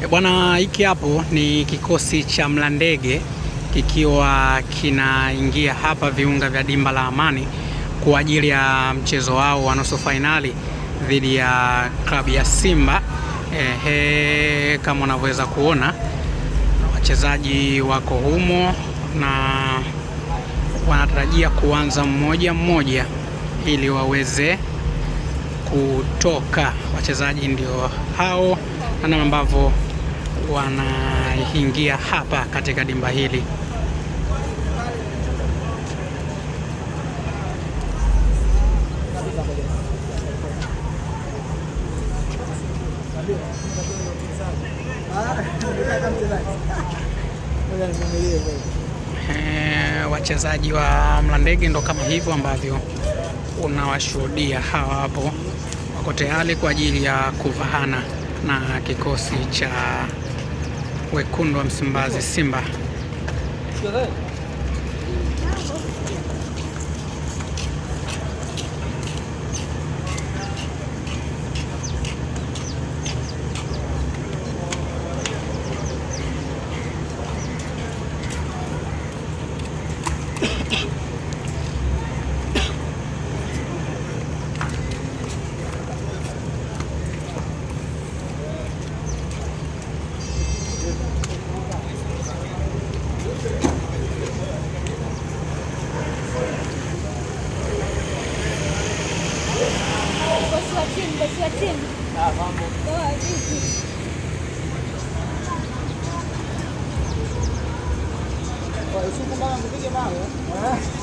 Bwana, hiki hapo ni kikosi cha Mlandege kikiwa kinaingia hapa viunga vya dimba la Amani kwa ajili ya mchezo wao wa nusu fainali dhidi ya klabu ya Simba. Kama unavyoweza kuona wachezaji wako humo na wanatarajia kuanza mmoja mmoja ili waweze kutoka. Wachezaji ndio hao na namna ambavyo wanaingia hapa katika dimba hili. Wachezaji wa Mlandege ndo kama hivyo ambavyo unawashuhudia hawa hapo, wako tayari kwa ajili ya kuvahana na kikosi cha wekundu wa Msimbazi Simba. Suku malam, kepikir malam.